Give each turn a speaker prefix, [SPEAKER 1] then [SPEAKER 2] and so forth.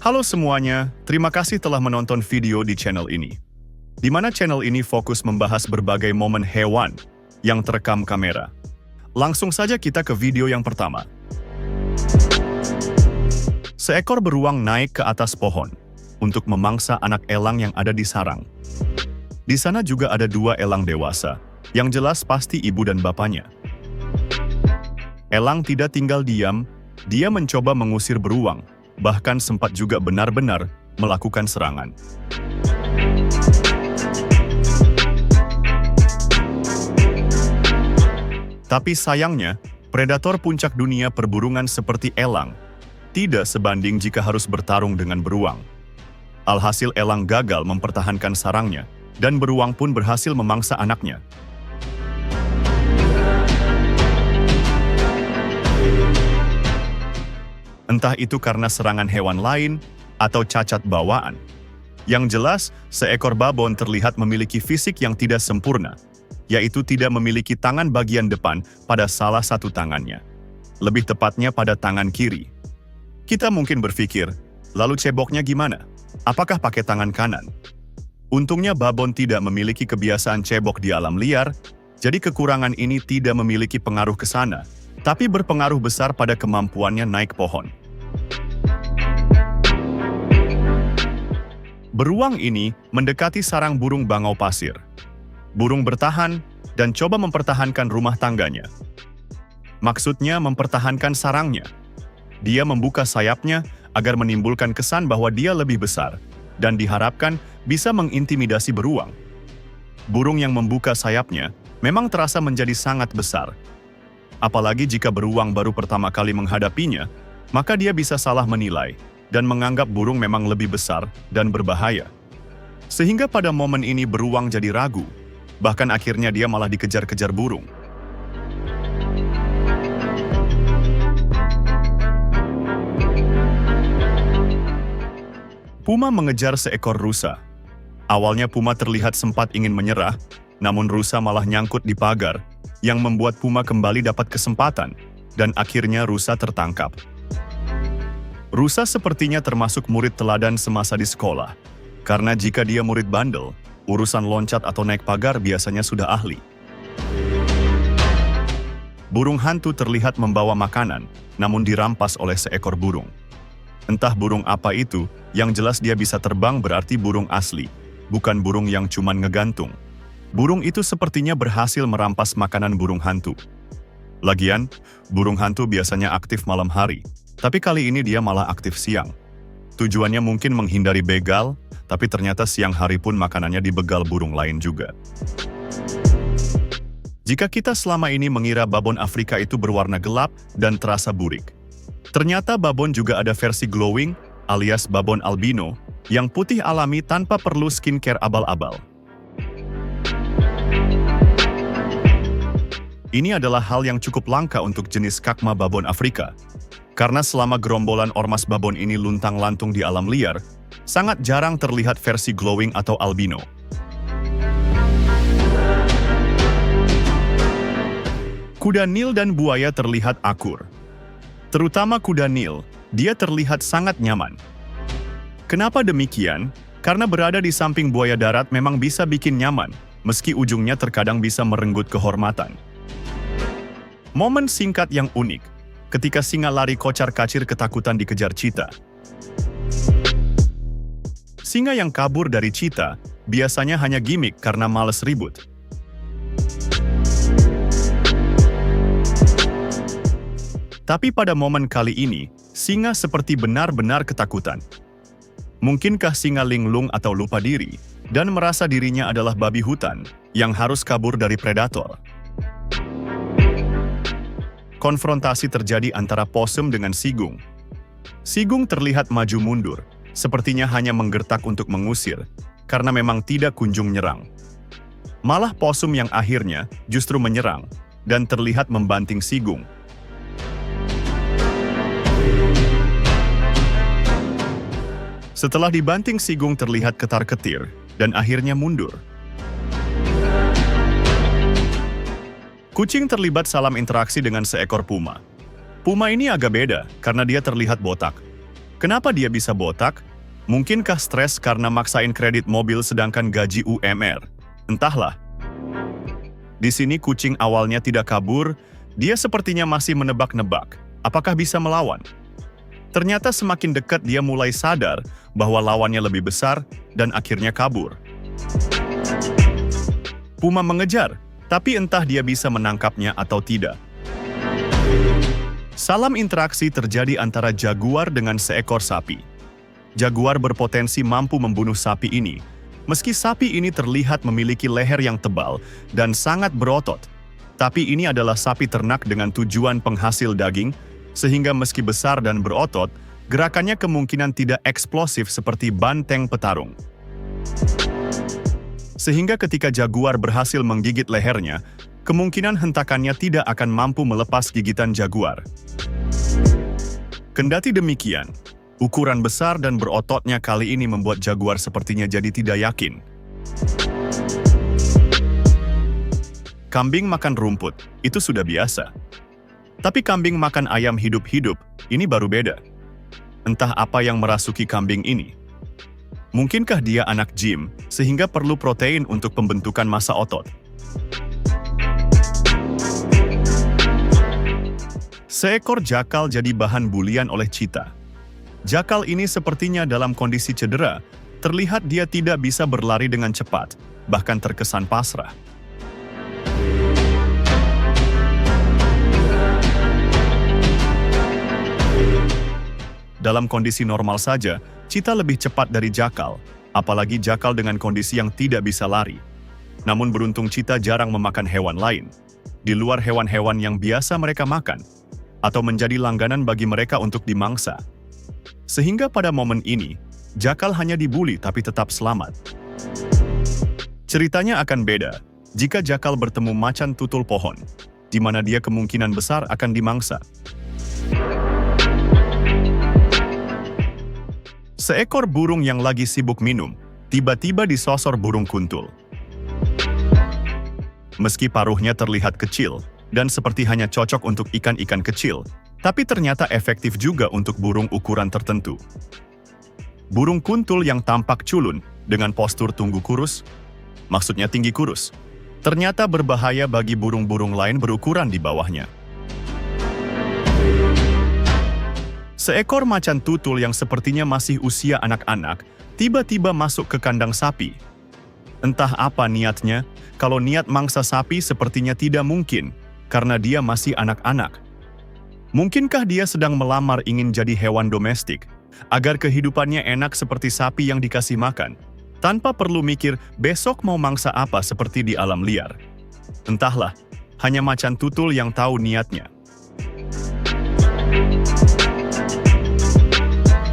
[SPEAKER 1] Halo semuanya, terima kasih telah menonton video di channel ini. Di mana channel ini fokus membahas berbagai momen hewan yang terekam kamera. Langsung saja kita ke video yang pertama. Seekor beruang naik ke atas pohon untuk memangsa anak elang yang ada di sarang. Di sana juga ada dua elang dewasa, yang jelas pasti ibu dan bapaknya. Elang tidak tinggal diam, dia mencoba mengusir beruang, bahkan sempat juga benar-benar melakukan serangan. Tapi sayangnya, predator puncak dunia perburungan seperti elang tidak sebanding jika harus bertarung dengan beruang. Alhasil elang gagal mempertahankan sarangnya, dan beruang pun berhasil memangsa anaknya. Entah itu karena serangan hewan lain atau cacat bawaan. Yang jelas, seekor babon terlihat memiliki fisik yang tidak sempurna, yaitu tidak memiliki tangan bagian depan pada salah satu tangannya. Lebih tepatnya pada tangan kiri. Kita mungkin berpikir, lalu ceboknya gimana? Apakah pakai tangan kanan? Untungnya babon tidak memiliki kebiasaan cebok di alam liar, jadi kekurangan ini tidak memiliki pengaruh ke sana, tapi berpengaruh besar pada kemampuannya naik pohon. Beruang ini mendekati sarang burung bangau pasir. Burung bertahan dan coba mempertahankan rumah tangganya. Maksudnya mempertahankan sarangnya. Dia membuka sayapnya agar menimbulkan kesan bahwa dia lebih besar dan diharapkan bisa mengintimidasi beruang. Burung yang membuka sayapnya memang terasa menjadi sangat besar. Apalagi jika beruang baru pertama kali menghadapinya, maka dia bisa salah menilai dan menganggap burung memang lebih besar dan berbahaya. Sehingga pada momen ini beruang jadi ragu, bahkan akhirnya dia malah dikejar-kejar burung. Puma mengejar seekor rusa. Awalnya Puma terlihat sempat ingin menyerah, namun rusa malah nyangkut di pagar, yang membuat Puma kembali dapat kesempatan, dan akhirnya rusa tertangkap. Rusa sepertinya termasuk murid teladan semasa di sekolah, karena jika dia murid bandel, urusan loncat atau naik pagar biasanya sudah ahli. Burung hantu terlihat membawa makanan, namun dirampas oleh seekor burung. Entah burung apa itu, yang jelas dia bisa terbang berarti burung asli, bukan burung yang cuman ngegantung. Burung itu sepertinya berhasil merampas makanan burung hantu. Lagian, burung hantu biasanya aktif malam hari, tapi kali ini dia malah aktif siang. Tujuannya mungkin menghindari begal, tapi ternyata siang hari pun makanannya dibegal burung lain juga. Jika kita selama ini mengira babon Afrika itu berwarna gelap dan terasa burik, ternyata babon juga ada versi glowing alias babon albino yang putih alami tanpa perlu skincare abal-abal. Ini adalah hal yang cukup langka untuk jenis kakma babon Afrika. Karena selama gerombolan ormas babon ini luntang-lantung di alam liar, sangat jarang terlihat versi glowing atau albino. Kuda Nil dan buaya terlihat akur. Terutama kuda Nil, dia terlihat sangat nyaman. Kenapa demikian? Karena berada di samping buaya darat memang bisa bikin nyaman, meski ujungnya terkadang bisa merenggut kehormatan. Momen singkat yang unik, ketika singa lari kocar-kacir ketakutan dikejar cheetah. Singa yang kabur dari cheetah biasanya hanya gimmick karena males ribut. Tapi pada momen kali ini, singa seperti benar-benar ketakutan. Mungkinkah singa linglung atau lupa diri dan merasa dirinya adalah babi hutan yang harus kabur dari predator? Konfrontasi terjadi antara possum dengan sigung. Sigung terlihat maju mundur, sepertinya hanya menggertak untuk mengusir, karena memang tidak kunjung nyerang. Malah possum yang akhirnya justru menyerang, dan terlihat membanting sigung. Setelah dibanting sigung terlihat ketar-ketir, dan akhirnya mundur. Kucing terlibat salam interaksi dengan seekor puma. Puma ini agak beda karena dia terlihat botak. Kenapa dia bisa botak? Mungkinkah stres karena maksain kredit mobil sedangkan gaji UMR? Entahlah. Di sini kucing awalnya tidak kabur, dia sepertinya masih menebak-nebak. Apakah bisa melawan? Ternyata semakin dekat dia mulai sadar bahwa lawannya lebih besar dan akhirnya kabur. Puma mengejar, tapi entah dia bisa menangkapnya atau tidak. Salam interaksi terjadi antara jaguar dengan seekor sapi. Jaguar berpotensi mampu membunuh sapi ini, meski sapi ini terlihat memiliki leher yang tebal dan sangat berotot. Tapi ini adalah sapi ternak dengan tujuan penghasil daging, sehingga meski besar dan berotot, gerakannya kemungkinan tidak eksplosif seperti banteng petarung. Sehingga ketika jaguar berhasil menggigit lehernya, kemungkinan hentakannya tidak akan mampu melepas gigitan jaguar. Kendati demikian, ukuran besar dan berototnya kali ini membuat jaguar sepertinya jadi tidak yakin. Kambing makan rumput, itu sudah biasa. Tapi kambing makan ayam hidup-hidup, ini baru beda. Entah apa yang merasuki kambing ini. Mungkinkah dia anak gym, sehingga perlu protein untuk pembentukan massa otot? Seekor jakal jadi bahan bulian oleh cheetah. Jakal ini sepertinya dalam kondisi cedera, terlihat dia tidak bisa berlari dengan cepat, bahkan terkesan pasrah. Dalam kondisi normal saja, cheetah lebih cepat dari jakal, apalagi jakal dengan kondisi yang tidak bisa lari. Namun beruntung cheetah jarang memakan hewan lain, di luar hewan-hewan yang biasa mereka makan, atau menjadi langganan bagi mereka untuk dimangsa. Sehingga pada momen ini, jakal hanya dibuli tapi tetap selamat. Ceritanya akan beda jika jakal bertemu macan tutul pohon, di mana dia kemungkinan besar akan dimangsa. Seekor burung yang lagi sibuk minum, tiba-tiba disosor burung kuntul. Meski paruhnya terlihat kecil, dan seperti hanya cocok untuk ikan-ikan kecil, tapi ternyata efektif juga untuk burung ukuran tertentu. Burung kuntul yang tampak culun dengan postur tunggu kurus, maksudnya tinggi kurus, ternyata berbahaya bagi burung-burung lain berukuran di bawahnya. Seekor macan tutul yang sepertinya masih usia anak-anak, tiba-tiba masuk ke kandang sapi. Entah apa niatnya, kalau niat mangsa sapi sepertinya tidak mungkin, karena dia masih anak-anak. Mungkinkah dia sedang melamar ingin jadi hewan domestik, agar kehidupannya enak seperti sapi yang dikasih makan, tanpa perlu mikir besok mau mangsa apa seperti di alam liar? Entahlah, hanya macan tutul yang tahu niatnya.